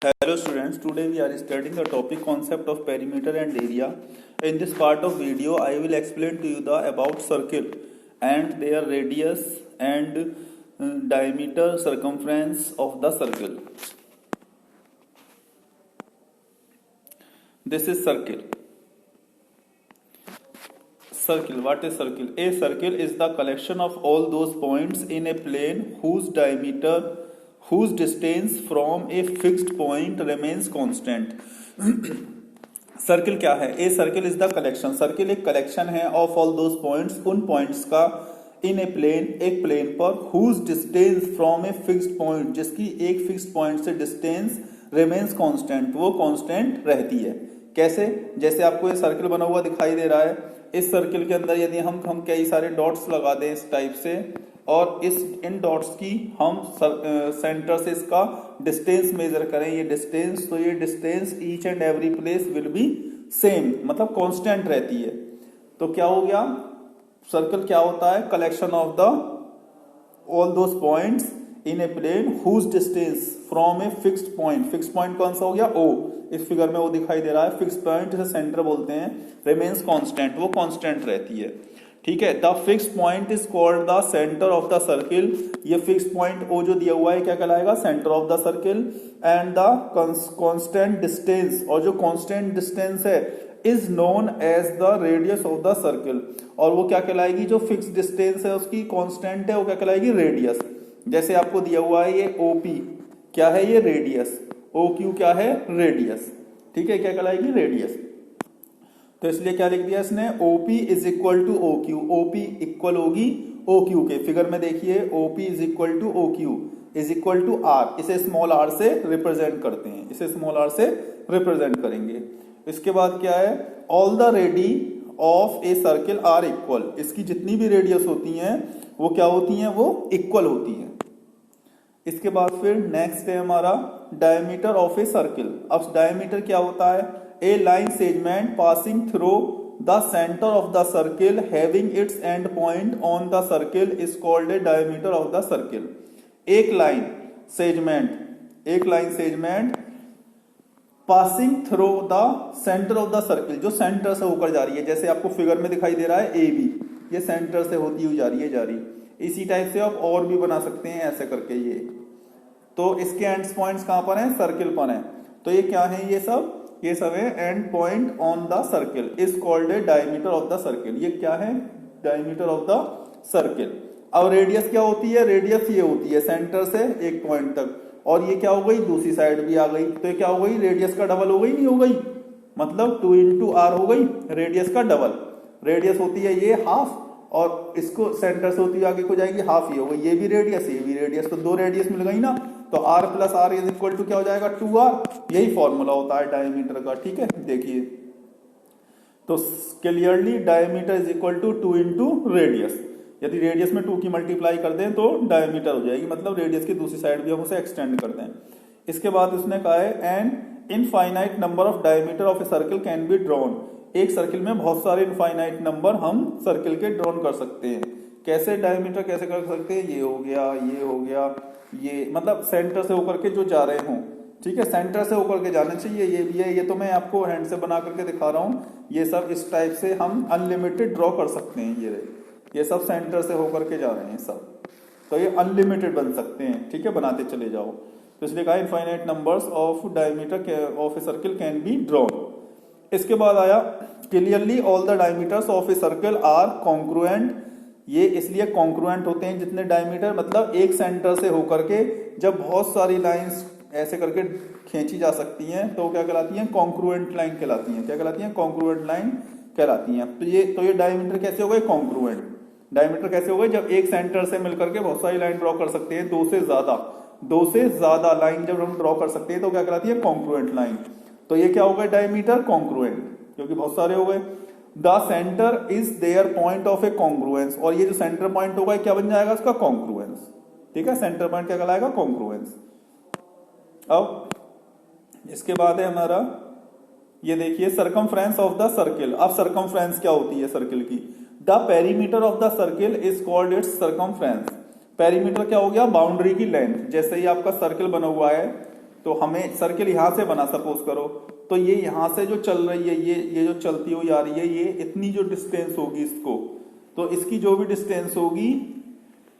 Hello students, today we are studying the topic concept of perimeter and area. In this part of video, I will explain to you the about circle and their radius and diameter circumference of the circle. This is circle. Circle, what is circle? A circle is the collection of all those points in a plane whose distance from a fixed point remains constant. Circle क्या है? A circle is the collection. Circle एक collection है of all those points, उन points का in a plane, एक plane पर, whose distance from a fixed point, जिसकी एक फिक्स्ड पॉइंट से डिस्टेंस रिमेन्स कांस्टेंट, वो कांस्टेंट रहती है. कैसे? जैसे आपको ये सर्किल बना हुआ दिखाई दे रहा है. इस सर्किल के अंदर यदि हम कई सारे डॉट्स लगा दें इस टाइप से, और इन डॉट्स की हम सेंटर से इसका डिस्टेंस मेजर करें, ये डिस्टेंस, तो ये distance each and every place will be same, मतलब कांस्टेंट रहती है. तो क्या हो गया? सर्कल क्या होता है? Collection of the all those points in a plane whose distance from a fixed point. Fixed point कौन सा हो गया? ओ. इस फिगर में वो दिखाई दे रहा है. फिक्स्ड पॉइंट जिसे सेंटर बोलते हैं, रिमेन्स कांस्टेंट, वो कांस्टेंट रहती है. ठीक है. The fix point is called the centre of the circle. ये फिक्स पॉइंट ओ जो दिया हुआ है क्या कहलाएगा? Centre of the circle. And the constant distance, और जो कांस्टेंट डिस्टेंस है, is known as the radius of the circle. और वो क्या कहलाएगी? जो फिक्स डिस्टेंस है उसकी कांस्टेंट है, वो क्या कहलाएगी? रेडियस. जैसे आपको दिया हुआ है ये ओपी, क्या है? ये रेडियस. ओ क्यू क्या है? रेडियस. ठीक है, क्या कहलाएगी? रेडियस. तो इसलिए क्या लिख दिया इसने? OP is equal to O Q. OP equal होगी ओ क्यू के. फिगर में देखिए, OP is equal to O Q is equal to R. इसे स्मॉल आर से रिप्रेजेंट करते हैं, इसे स्मॉल आर से रिप्रेजेंट करेंगे. इसके बाद क्या है? All the radii of a circle are equal. इसकी जितनी भी रेडियस होती हैं वो क्या होती हैं? वो इक्वल होती हैं. इसके बाद फिर नेक्स्ट है हमारा डायमीटर ऑफ ए सर्किल. अब डायमीटर क्या होता है? A line segment passing through the center of the circle having its end point on the circle is called a diameter of the circle. एक line segment passing through the centre of the circle, जो centre से होकर जा रही है. जैसे आपको figure में दिखाई दे रहा है ए बी, ये सेंटर से होती हुई जा रही. इसी टाइप से आप और भी बना सकते हैं ऐसे करके. ये तो इसके एंड पॉइंट्स कहां पर हैं? सर्किल पर हैं. तो ये क्या है? ये सब है and point on the circle is called a diameter of the circle. ये क्या है? Diameter of the circle. अब रेडियस क्या होती है? रेडियस ये होती है सेंटर से एक पॉइंट तक, और ये क्या हो गई? दूसरी साइड भी आ गई. तो ये क्या हो गई? रेडियस का डबल हो गई, नहीं हो गई? मतलब 2 इंटू आर हो गई रेडियस का डबल. रेडियस होती है ये हाफ, और इसको सेंटर से होती आगे को जाएगी हाफ, ये हो गई. ये भी रेडियस, ये भी रेडियस, तो 2 रेडियस मिल गई ना. तो r plus R is equal to क्या हो जाएगा? 2r. यही फॉर्मूला होता है डायमीटर का. ठीक है, देखिए तो clearly diameter is equal to 2 into radius. यदि रेडियस में 2 की मल्टीप्लाई कर दें तो डायमीटर हो जाएगी, मतलब रेडियस की दूसरी साइड भी हम उसे एक्सटेंड कर दें. इसके बाद उसने कहा है an infinite number of diameter of a circle can be drawn. एक सर्किल में बहुत सारे इनफाइनाइट नंबर हम सर्किल के ड्रॉन कर सकते हैं. कैसे? डायमीटर कैसे कर सकते हैं? ये हो गया, ये हो गया, ये मतलब सेंटर से होकर के जो जा रहे हों. ठीक है, सेंटर से होकर के जाने चाहिए. ये भी है, ये तो मैं आपको हैंड से बना करके दिखा रहा हूं. ये सब इस टाइप से हम अनलिमिटेड ड्रॉ कर सकते हैं. ये सब सेंटर से होकर के जा रहे हैं सब, तो ये अनलिमिटेड बन सकते हैं. ठीक है, बनाते चले जाओ. तो इसलिए कहा infinite numbers of diameter of a circle can be drawn. इसके बाद आया clearly all the diameters of a circle are congruent. ये इसलिए कॉन्ग्रुएंट होते हैं जितने डायमीटर, मतलब एक सेंटर से होकर के जब बहुत सारी लाइंस ऐसे करके खींची जा सकती हैं तो क्या कहलाती हैं? कॉन्ग्रुएंट लाइन कहलाती हैं. क्या कहलाती हैं? कॉन्ग्रुएंट लाइन कहलाती हैं. तो ये डायमीटर कैसे हो गए? कॉन्ग्रुएंट. डायमीटर कैसे हो गए? जब एक सेंटर से मिलकर के बहुत सारी लाइन ड्रॉ कर सकते हैं, दो से ज्यादा लाइन जब हम ड्रॉ कर सकते हैं तो क्या कहलाती है? Congruent line. तो ये क्या हो गए? डायमीटर कॉन्ग्रुएंट, क्योंकि बहुत सारे हो गए. The centre is their point of A congruence. और ये जो सेंटर पॉइंट होगा क्या बन जाएगा? उसका कॉन्ग्रुएंस. ठीक है, सेंटर पॉइंट क्या कहलाएगा? कॉन्ग्रुएंस. अब इसके बाद है हमारा, ये देखिए सर्कमफ्रेंस ऑफ द सर्किल. अब सर्कमफ्रेंस क्या होती है सर्किल की? The perimeter of the circle is called its circumference. Perimeter क्या हो गया? बाउंड्री की लेंथ. जैसे ही आपका सर्किल बना हुआ है, तो हमें सर्किल यहां से बना, सपोज करो, तो ये यहां से जो चल रही है, ये जो चलती हुई आ रही है, ये इतनी जो डिस्टेंस होगी इसको, तो इसकी जो भी डिस्टेंस होगी,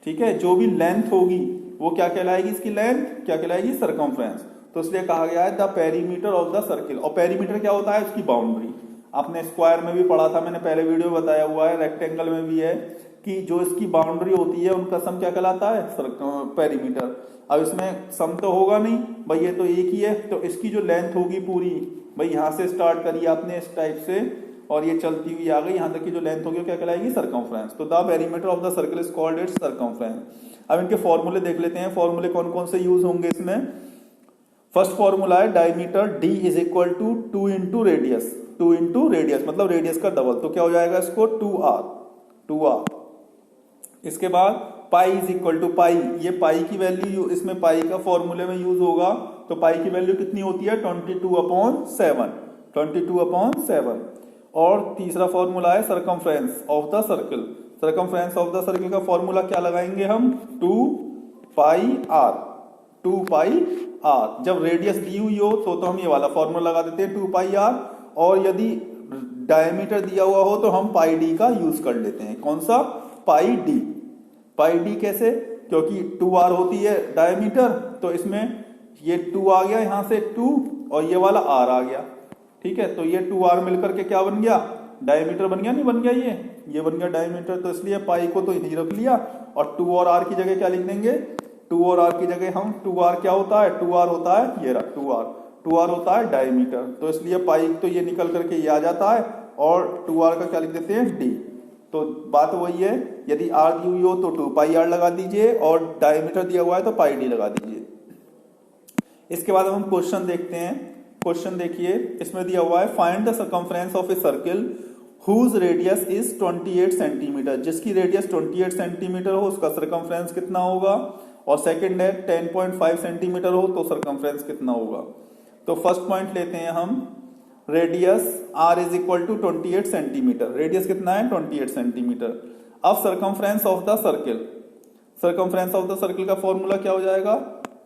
ठीक है, जो भी लेंथ होगी वो क्या कहलाएगी, इसकी लेंथ क्या कहलाएगी, सरकमफ्रेंस। तो इसलिए कहा गया है the perimeter of the circle. और पेरीमीटर क्या होता है, उसकी बाउंड्री। आपने स्क्वायर में भी पढ़ा था, मैंने पहले वीडियो में बताया हुआ है, रेक्टेंगल में भी है कि जो इसकी बाउंड्री होती है उनका सम क्या कहलाता है, पेरीमीटर। अब इसमें सम तो होगा नहीं भाई, ये तो एक ही है, तो इसकी जो लेंथ होगी पूरी, भाई यहां से स्टार्ट करिए आपने इस टाइप से और ये चलती हुई आ गई, यहां तक की जो लेंथ होगी क्या कहलाएगी, सर्कमफ्रेंस। तो the perimeter of the circle is called its circumference. अब इनके फॉर्मूले देख लेते हैं, फॉर्मूले कौन कौन से यूज होंगे इसमें। फर्स्ट फॉर्मूला है diameter d is equal to 2 into radius, 2 into radius मतलब रेडियस का डबल, तो क्या हो जाएगा इसको 2r। इसके बाद pi is equal to pi, ये पाई की वैल्यू इसमें पाई का फॉर्मूले में यूज होगा, तो पाई की वैल्यू कितनी होती है 22/7। और तीसरा फॉर्मूला है circumference of the circle. Circumference of the circle का फॉर्मूला क्या लगाएंगे हम, 2πr। जब रेडियस दी हुई हो तो हम ये वाला फॉर्मूला लगा देते हैं 2πr, और यदि डायमीटर दिया हुआ हो तो हम पाई डी का यूज कर लेते हैं। कौन सा, पाई डी कैसे, क्योंकि 2r होती है डायमीटर, तो इसमें ये 2 आ गया, यहां से 2 और ये वाला r आ गया, ठीक है, तो ये 2r मिलकर के क्या बन गया, डायमीटर बन गया, नहीं बन गया, ये बन गया डायमीटर। तो इसलिए पाई को तो यही रख लिया, और 2 और r की जगह क्या लिख देंगे, 2 और r की जगह हम 2r क्या होता है, 2r होता है ये रहा 2r होता है डायमीटर, तो इसलिए पाई तो ये निकल करके ये आ जाता है, और 2r का क्या लिख देते हैं d। तो बात वही है, यदि r दी हुई हो तो 2πr लगा दीजिए, और डायमीटर दिया हुआ है तो पाई d लगा दीजिए। इसके बाद हम क्वेश्चन देखते हैं। क्वेश्चन देखिए, इसमें दिया हुआ है find the circumference of a circle whose radius is 28 centimetre. जिसकी रेडियस 28 सेंटीमीटर हो उसका सर्कमफ्रेंस कितना होगा, और सेकंड है 10.5 सेंटीमीटर हो तो सर्कमफ्रेंस कितना होगा। तो फर्स्ट पॉइंट लेते हैं हम, radius r is equal to 28 centimetre, radius कितना है 28 सेंटीमीटर। अब circumference of the circle, circumference of the circle का फॉर्मूला क्या हो जाएगा,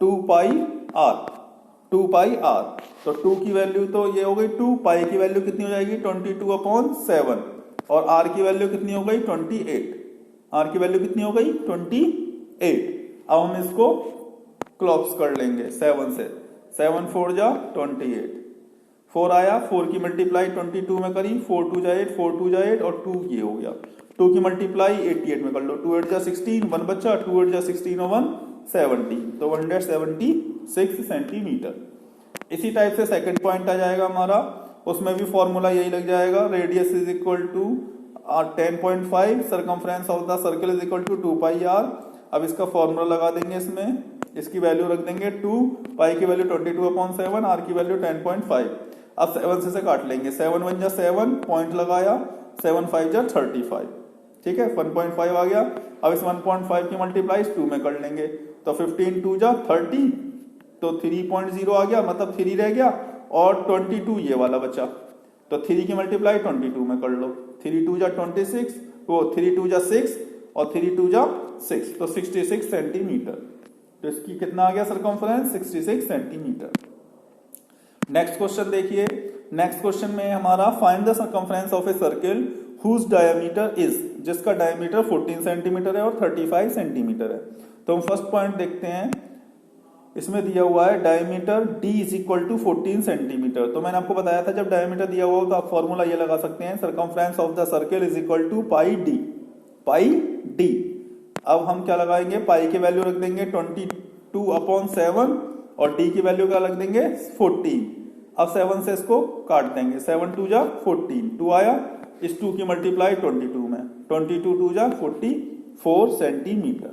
2πr। तो 2 की वैल्यू तो ये हो गई 2, पाई की वैल्यू कितनी हो जाएगी 22/7, और r की वैल्यू कितनी हो गई 28, r की वैल्यू कितनी हो गई 28। अब हम इसको क्लॉक्स कर लेंगे 7 से, 7 4 जा 28, 4 आया, 4 की मल्टीप्लाई 22 में करी, 4 2 जा 8, 4 2 जा 8, और 2 ये हो गया, 2 की मल्टीप्लाई 88 में कर लो, 2 8 जा 16, 1 बच्चा, 2 8 जा 16 और 1 70, तो 176 सेंटीमीटर। इसी टाइप से सेकंड पॉइंट आ जाएगा हमारा, उसमें भी फॉर्मूला यही लग जाएगा, radius is equal to 10.5, circumference of the circle is equal to 2πr। अब इसका फॉर्मूला लगा देंगे, इसमें इसकी वैल्यू रख देंगे 2, पाई की वैल्यू 22/7, r की वैल्यू 10.5। अब 7 से काट लेंगे, 7 1 जा 7, पॉइंट लगाया, 7 5 जा 35, ठीक है, 1.5 आ गया। अब इस 1.5 की मल्टीप्लाई 2 में कर लेंगे, तो 15 2 जा 30, तो 3.0 आ गया, मतलब 3 रह गया, और 22 ये वाला बचा, तो 3 की मल्टीप्लाई 22 में कर लो, 3 2 जा 26, वो 3 2 जा 6 और 3 2 जा 6, तो 66 सेंटीमीटर। तो इसकी कितना आ गया सर्कमफ्रेंस, 66 सेंटीमीटर। नेक्स्ट क्वेश्चन देखिए, नेक्स्ट क्वेश्चन में हमारा find the circumference of a circle whose diameter is, जिसका डायमीटर 14 सेंटीमीटर है और 35 सेंटीमीटर है। तो हम फर्स्ट पॉइंट देखते हैं, इसमें दिया हुआ है diameter d is equal to 14 centimetre. तो मैंने आपको बताया था जब डायमीटर दिया हुआ हो तो आप फॉर्मूला ये लगा सकते हैं, circumference of the circle is equal to pi D. अब हम क्या लगाएंगे, पाई की वैल्यू रख देंगे 22/7 और d की वैल्यू क्या रख देंगे 14। अब 7 से इसको काट देंगे, 7 2 जा 14, 2 आया, इस 2 की मल्टीप्लाई 22 में, 22 2 जा 44 सेंटीमीटर।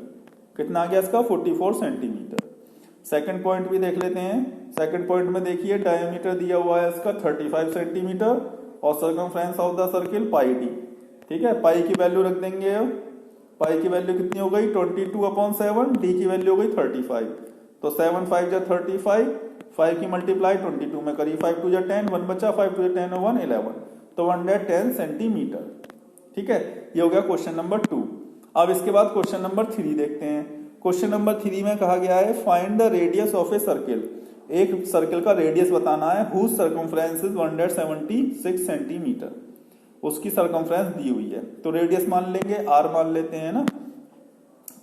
कितना आ गया इसका 44 सेंटीमीटर। सेकंड पॉइंट भी देख लेते हैं। सेकंड पॉइंट में देखिए डायमीटर दिया हुआ है इसका 35 सेंटीमीटर और circumference of the circle pi D. ठीक है, पाई की वैल्यू रख देंगे, पाई की वैल्यू कितनी हो गई 22/7, डी की वैल्यू हो गई 35, तो 7 5 जा 35, 5 की मल्टीप्लाई 22 में करी, 5 2 जा 10, 1 बचा, 5 2 जा 10 और 1 11, तो 110 सेंटीमीटर। ठीक है, ये हो गया क्वेश्चन नंबर 2। अब इसके बाद क्वेश्चन नंबर 3 देखते हैं। क्वेश्चन नंबर 3 में कहा गया है find the radius of a circle. एक सर्कल का रेडियस बताना है, हुज सर्कमफ्रेंस इज 176 सेंटीमीटर, उसकी सर्कमफ्रेंस दी हुई है। तो रेडियस मान लेंगे, आर मान लेते हैं ना।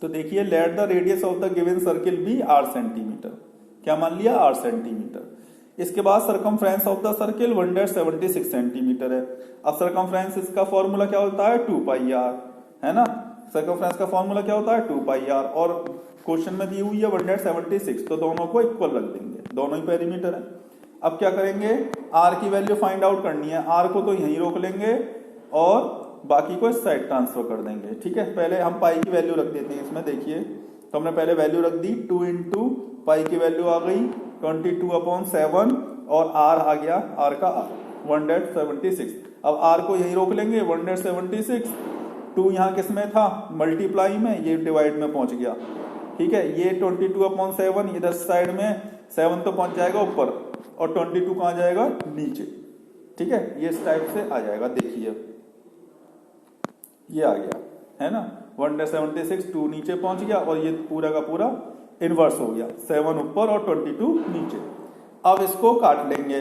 तो देखिए, let the radius of the given circle be R centimetre, क्या मान लिया, आर सेंटीमीटर। इसके बाद circumference of the circle 176 centimetre है। अब सर्कमफ्रेंस इसका फॉर्मूला क्या होता है, 2 पाई आर, है ना। सर्कमफ्रेंस का फॉर्मूला क्या होता है, 2 पाई आर, और क्वेश्चन में दी हुई है 176, तो दोनों को इक्वल रख देंगे, दोनों ही पेरीमीटर है। अब क्या करेंगे, आर की वैल्यू फाइंड आउट करनी है। आर को तो यहीं रोक लेंगे और बाकी को इस साइड ट्रांसफर कर देंगे, ठीक है। पहले हम पाई की वैल्यू रख देते हैं इसमें, देखिए तो हमने पहले वैल्यू रख दी, 2 इंटू पाई की वैल्यू आ गई 22/7 और आर आ गया, आर का आर 176। अब आर को यहीं रोक लेंगे 176, 2 यहाँ किस में था, मल्टीप्लाई में, ये डिवाइड में पहुंच गया, ठीक है। ये 22/7 इधर साइड में 7 तो पहुंच जाएगा ऊपर और 22 कहाँ जाएगा, नीचे, ठीक है। ये इस टाइप से आ जाएगा, देखिए ये आ गया, है ना। 176, 2 नीचे पहुंच गया और ये पूरा का पूरा इनवर्स हो गया, 7 ऊपर और 22 नीचे। अब इसको काट लेंगे,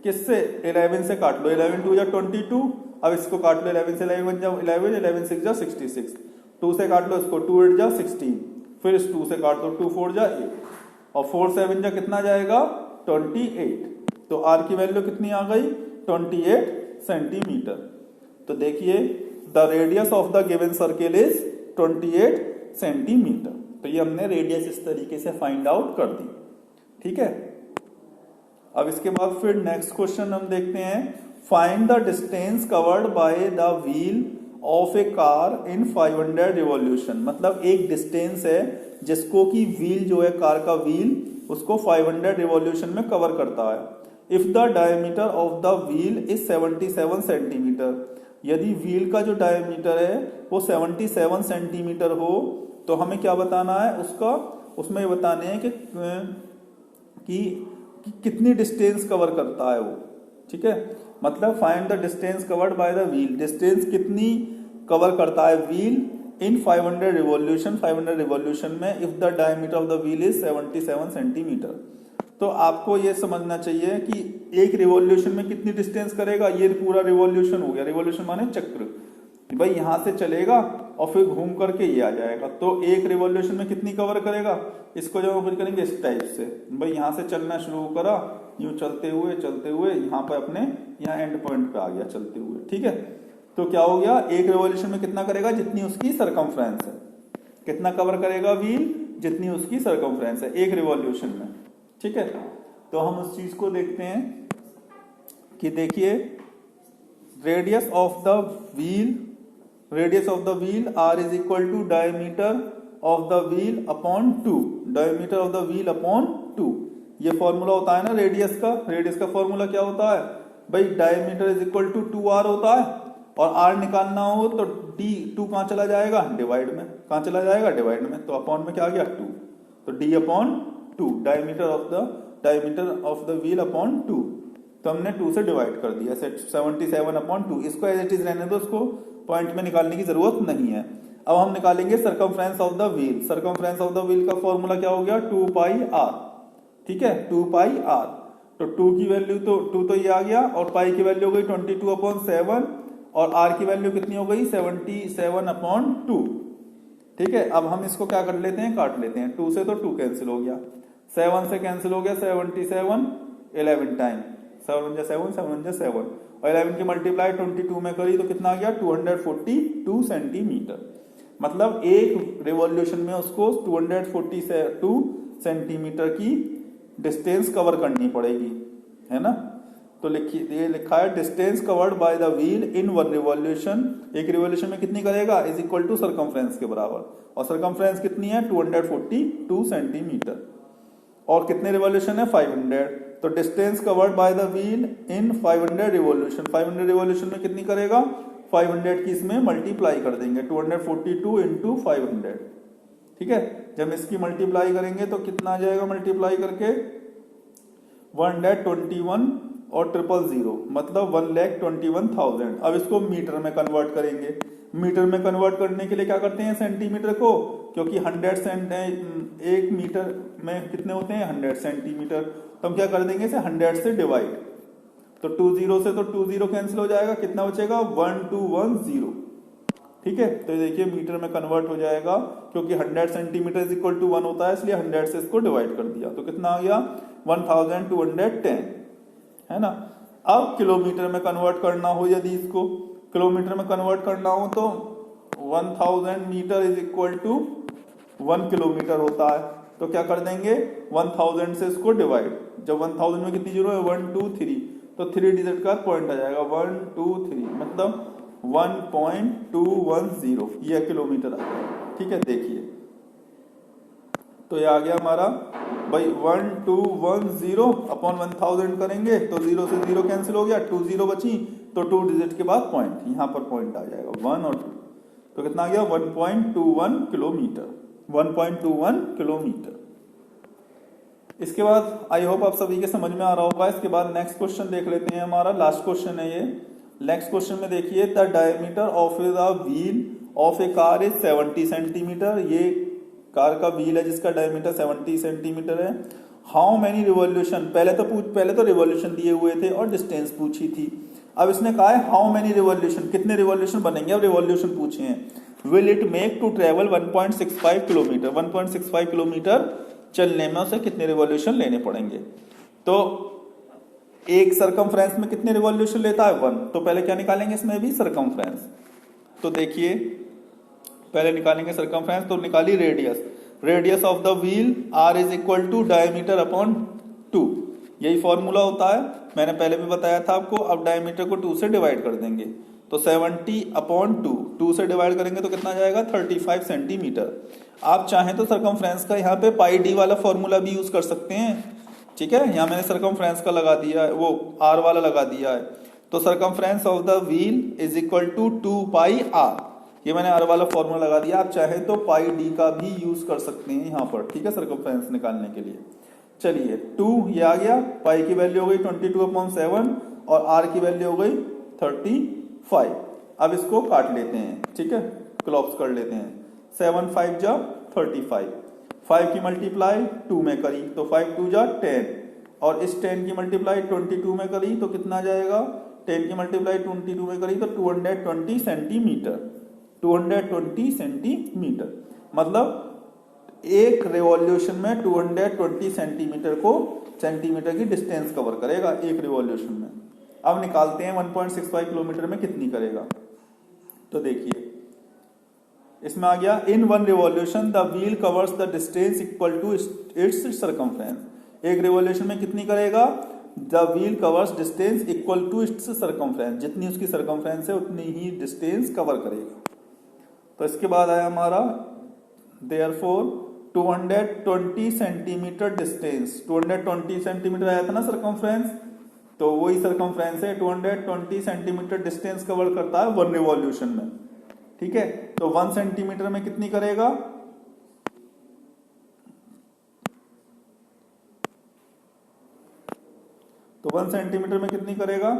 किससे, 11 से काट लो, 11 2 जा 22। अब इसको काट लो, 11 से 11 जा 11, 11 6 जा 66, 2 से काट लो इसको, 2 8 जा 16, फिर इस 2 से काट दो, 2 4 जा 8 और 4 7 जा कितना जाएगा, 28। तो आर की वैल्यू कितनी आ गई, 28 सेंटीमीटर। तो देखिए, the radius of the given circle is 28 centimetre. तो ये हमने रेडियस इस तरीके से फाइंड आउट कर दी, ठीक है। अब इसके बाद फिर नेक्स्ट क्वेश्चन हम देखते हैं, find the distance covered by the wheel of A car in 500 revolution. मतलब एक डिस्टेंस है जिसको कि व्हील जो है, कार का व्हील, उसको 500 रिवॉल्यूशन में कवर करता है। If the diameter of the wheel is 77 centimetre, यदि व्हील का जो डायमीटर है वो 77 सेंटीमीटर हो तो हमें क्या बताना है उसका, उसमें बताने हैं कि कितनी डिस्टेंस कवर करता है वो, ठीक है। मतलब find the distance covered by the wheel, distance कितनी कवर करता है व्हील इन 500 रिवॉल्यूशन, 500 रिवॉल्यूशन में, if the diameter of the wheel is 77 centimetre. तो आपको ये समझना चाहिए कि एक रिवॉल्यूशन में कितनी डिस्टेंस करेगा, ये पूरा रिवॉल्यूशन हो गया, रिवॉल्यूशन माने चक्र, भाई यहां से चलेगा और फिर घूम करके ये आ जाएगा, तो एक रिवॉल्यूशन में कितनी कवर करेगा, इसको जब हम करेंगे इस टाइप से, भाई यहां से चलना शुरू करा, यूं चलते हुए यहाँ पर अपने यहाँ एंड पॉइंट पे आ गया चलते हुए, ठीक है। तो क्या हो गया, एक रिवॉल्यूशन में कितना करेगा, जितनी उसकी सरकमफ्रेंस है, कितना कवर करेगा व्हील, जितनी उसकी सरकमफ्रेंस है एक रिवॉल्यूशन में, ठीक है। तो हम उस चीज को देखते हैं कि देखिए, radius of the wheel R is equal to diameter of the wheel upon 2, diameter of the wheel upon 2, ये फॉर्मूला होता है ना रेडियस का फॉर्मूला क्या होता है भाई, diameter is equal to 2r होता है, और r निकालना हो तो d2 कहां चला जाएगा, डिवाइड में, कहां चला जाएगा, डिवाइड में, तो अपॉन में क्या आ गया 2, तो d upon 2, diameter of the wheel upon 2, तो हमने 2 से डिवाइड कर दिया, 77 अपॉन 2, इसको एज इट इज रहने दो, उसको पॉइंट में निकालने की जरूरत नहीं है। अब हम निकालेंगे circumference of the wheel, circumference of the wheel का फॉर्मूला क्या हो गया, 2 पाई आर, ठीक है, 2 पाई आर। तो 2 की वैल्यू तो 2 तो ये आ गया, और पाई की वैल्यू हो गई 22/7 और आर की वैल्यू कितनी हो गई 77/2, ठीक है। अब हम इसको क्या कर लेते हैं, काट लेते हैं, 2 से तो 2 कैंसिल हो गया, 7 से कैंसिल हो गया, 77 11 टाइम, 7 जा 7, 7 जा 7, और 11 की मल्टीप्लाई 22 में करी तो कितना आ गया 242 सेंटीमीटर। मतलब एक रिवॉल्यूशन में उसको 242 सेंटीमीटर की डिस्टेंस कवर करनी पड़ेगी, है ना। तो ये लिखा है distance covered by the wheel in 1 revolution, एक रिवॉल्यूशन में कितनी करेगा, इज इक्वल टू सर्कमफ्रेंस के बराबर, और सर्कमफ्रेंस कितनी है 242 सेंटीमीटर, और कितने रिवॉल्यूशन है 500, तो distance covered by the wheel in 500 revolution, 500 revolution में कितनी करेगा, 500 की इसमें मल्टीप्लाई कर देंगे, 242 इंटू 500, ठीक है। जब इसकी मल्टीप्लाई करेंगे तो कितना आ जाएगा, मल्टीप्लाई करके 121 और 000, मतलब 1,21,000। अब इसको मीटर में कन्वर्ट करेंगे, मीटर में कन्वर्ट करने के लिए क्या करते हैं सेंटीमीटर को, क्योंकि 100 1 मीटर में कितने होते हैं 100 सेंटीमीटर, तो हम क्या कर देंगे इसे 100 से डिवाइड, तो 20 से तो 20 कैंसिल हो जाएगा, कितना बचेगा 1210। ठीक है, तो देखिए मीटर में कन्वर्ट हो जाएगा, क्योंकि 100 सेंटीमीटर इज इक्वल टू 1 होता है, इसलिए 100 से इसको डिवाइड कर दिया, तो कितना आ गया 1210, है ना। अब किलोमीटर में कन्वर्ट करना हो, यदि इसको किलोमीटर में कन्वर्ट करना हो तो 1000 metre is equal to 1 kilometre होता है, तो क्या कर देंगे 1000 से इसको डिवाइड, जब 1000 में कितनी जीरो है 1 2 3, तो 3 डिजिट का पॉइंट आ जाएगा 1 2 3, मतलब 1210, यह किलोमीटर आ गया। ठीक है, देखिए तो ये आ गया हमारा भाई 1210 अपॉन 1000 करेंगे तो 0 से 0 कैंसिल हो गया, 20 बची, तो 2 डिजिट के बाद पॉइंट, यहां पर पॉइंट आ जाएगा 1 और 2, तो कितना आ गया 1.21 किलोमीटर, 1.21 किलोमीटर। इसके बाद आई होप आप सभी के समझ में आ रहा होगा। इसके बाद नेक्स्ट क्वेश्चन देख लेते हैं, हमारा लास्ट क्वेश्चन है ये। नेक्स्ट क्वेश्चन में देखिए, the diameter of the wheel of A car is 70 centimetre, ये कार का व्हील है जिसका डायमीटर 70 सेंटीमीटर है। हाउ मेनी रिवॉल्यूशन, पहले तो रिवॉल्यूशन दिए हुए थे और डिस्टेंस पूछी थी, अब इसने कहा है हाउ मेनी रिवॉल्यूशन, कितने रिवॉल्यूशन बनेंगे, अब रिवॉल्यूशन पूछे हैं। Will it make to travel 1.65 kilometre, 1.65 kilometre चलने में उसे कितने रिवॉल्यूशन लेने पड़ेंगे। तो एक सरकमफ्रेंस में कितने रिवॉल्यूशन लेता है 1, तो पहले क्या निकालेंगे इसमें भी सरकमफ्रेंस, तो देखिए पहले निकालेंगे सरकमफ्रेंस, तो निकाली radius, radius of the wheel r is equal to diameter upon 2, यही फॉर्मूला होता है, मैंने पहले भी बताया था आपको। अब डायमीटर को 2 से डिवाइड कर देंगे, तो 70 अपॉन 2 से डिवाइड करेंगे तो कितना जाएगा 35 सेंटीमीटर। आप चाहें तो सरकमफ्रेंस का यहाँ पे पाई डी वाला फॉर्मूला भी यूज कर सकते हैं। ठीक है, यहाँ मैंने सरकमफ्रेंस का लगा दिया है, वो r वाला लगा दिया है, तो circumference of the wheel is equal to 2 pi r, ये मैंने r वाला फॉर्मूला लगा दिया। आप चाहे तो पाई डी का भी यूज कर सकते हैं यहाँ पर, ठीक है, सरकमफ्रेंस निकालने के लिए। चलिए 2 ये आ गया, पाई की वैल्यू हो गई 22/7 और r की वैल्यू हो गई 35। अब इसको काट लेते हैं, ठीक है, क्लॉक्स कर लेते हैं, 7 5 जा 35, 5 की मल्टीप्लाई 2 में करी तो 5 2 जा 10, और इस 10 की मल्टीप्लाई 22 में करी तो कितना जाएगा, 10 की मल्टीप्लाई 22 में करी तो 220 सेंटीमीटर, 220 सेंटीमीटर, मतलब एक रिवॉल्यूशन में 220 सेंटीमीटर को सेंटीमीटर की डिस्टेंस कवर करेगा एक रिवॉल्यूशन में। अब निकालते हैं 1.65 किलोमीटर में कितनी करेगा, तो देखिए इसमें आ गया in 1 revolution the wheel covers the distance equal to its circumference, एक रिवॉल्यूशन में कितनी करेगा, the wheel covers distance equal to its circumference, जितनी उसकी सरकमफ्रेंस है उतनी ही डिस्टेंस कवर करेगा। तो इसके बाद आया हमारा देयरफॉर 220 सेंटीमीटर डिस्टेंस, 220 सेंटीमीटर आया था ना सरकमफ्रेंस, तो वही सरकमफ्रेंस है, 220 सेंटीमीटर डिस्टेंस कवर करता है 1 रिवॉल्यूशन में। ठीक है, तो 1 सेंटीमीटर में कितनी करेगा, तो 1 सेंटीमीटर में कितनी करेगा,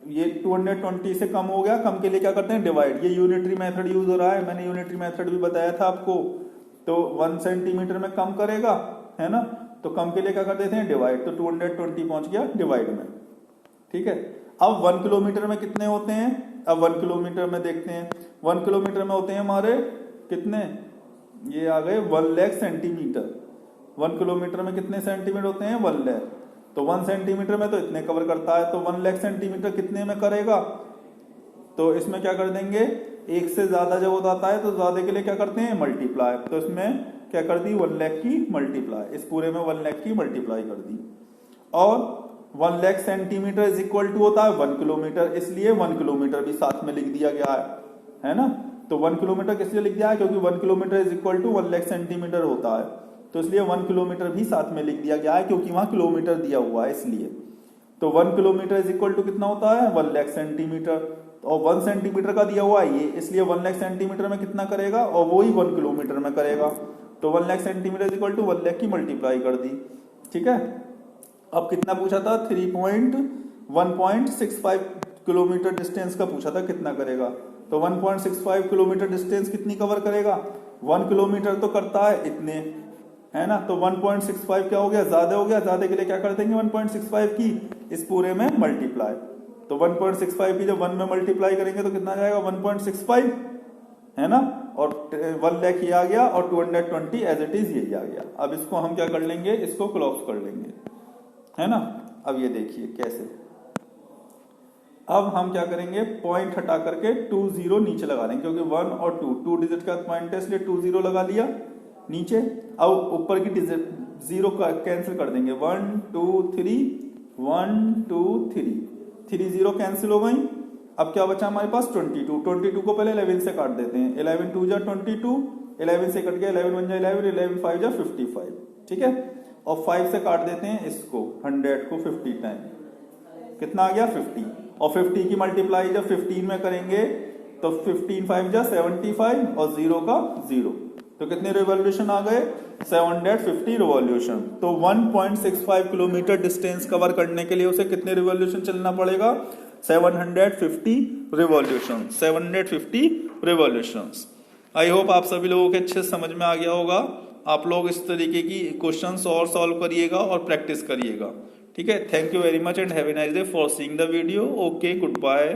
ये 220 से कम हो गया, कम के लिए क्या करते हैं डिवाइड, ये यूनिटरी मेथड यूज हो रहा है, मैंने यूनिटरी मेथड भी बताया था आपको। तो 1 सेंटीमीटर में कम करेगा, है ना, तो कम के लिए क्या कर देते हैं डिवाइड, तो 220 पहुंच गया डिवाइड में। ठीक है, अब 1 किलोमीटर में कितने होते हैं, अब 1 किलोमीटर में देखते हैं, 1 किलोमीटर में होते हैं हमारे कितने, ये आ गए 1 लाख सेंटीमीटर, 1 किलोमीटर में कितने सेंटीमीटर होते हैं 1 लाख, तो 1 सेंटीमीटर में तो इतने कवर करता है, तो 1 लाख सेंटीमीटर कितने में करेगा, तो इसमें क्या कर देंगे, एक से ज्यादा जब होता है तो ज्यादा के लिए क्या करते हैं मल्टीप्लाई, तो इसमें क्या कर दी 1 लाख की मल्टीप्लाई, इस पूरे में 1 लाख की मल्टीप्लाई कर दी, और 1 lakh centimetre is equal to होता है 1 किलोमीटर, इसलिए 1 किलोमीटर भी साथ में लिख दिया गया है ना। तो 1 किलोमीटर किस लिए लिख दिया है, क्योंकि 1 kilometre is equal to 1 lakh centimetre होता है, तो इसलिए 1 किलोमीटर भी साथ में लिख दिया गया है, क्योंकि वहां किलोमीटर दिया हुआ है इसलिए। तो 1 किलोमीटर इज इक्वल टू कितना होता है 1 लाख सेंटीमीटर, और 1 सेंटीमीटर का दिया हुआ है ये, इसलिए 1 लाख सेंटीमीटर में कितना करेगा, और वो ही 1 किलोमीटर में करेगा, तो 1 lakh centimetre is equal to 1 lakh की मल्टीप्लाई कर दी। ठीक है, अब कितना पूछा था 1.65 किलोमीटर डिस्टेंस का पूछा था, कितना करेगा, तो 1.65 किलोमीटर डिस्टेंस कितनी कवर करेगा, 1 किलोमीटर तो करता है इतने, है ना। तो 1.65 क्या हो गया, ज्यादा हो गया, ज्यादा के लिए क्या कर देंगे 1.65 की इस पूरे में मल्टीप्लाई। तो 1.65 की जब 1 में मल्टीप्लाई करेंगे तो कितना जाएगा 1.65, है ना। और 1 लाख ये आ गया और 220 एज इट इज यही आ गया। अब इसको हम क्या कर लेंगे, इसको क्लोज कर लेंगे, है ना। अब ये देखिए कैसे, अब हम क्या करेंगे, पॉइंट हटा करके 20 नीचे लगा देंगे, क्योंकि 1 और 2 डिजिट का पॉइंट है इसलिए 20 लगा लिया नीचे। अब ऊपर की डिजिट 0 कैंसिल कर देंगे, 1 2 3 1 2 3 3 0 कैंसिल हो गई। अब क्या बचा हमारे पास 22 को पहले 11 से काट देते हैं, 11 2 जा 22, 11 से कट गया, 11 1 जा 11, 11 5 जा 55, ठीक है। और 5 से काट देते हैं इसको 100 को 50 टाइम, कितना आ गया 50। और 50 की मल्टीप्लाई जब 15 में करेंगे तो 15 5 जा 75 और 0 का 0, तो कितने रिवॉल्यूशन आ गए 750 रिवॉल्यूशन। तो 1.65 किलोमीटर डिस्टेंस कवर करने के लिए उसे कितने रिवॉल्यूशन चलना पड़ेगा 750 रिवॉल्यूशन, 750 रिवॉल्यूशंस। आई होप आप सभी लोगों के अच्छे समझ में आ गया होगा। आप लोग इस तरीके की क्वेश्चंस और सॉल्व करिएगा और प्रैक्टिस करिएगा, ठीक है। Thank you very much and have a nice day for seeing the video. Okay, good bye.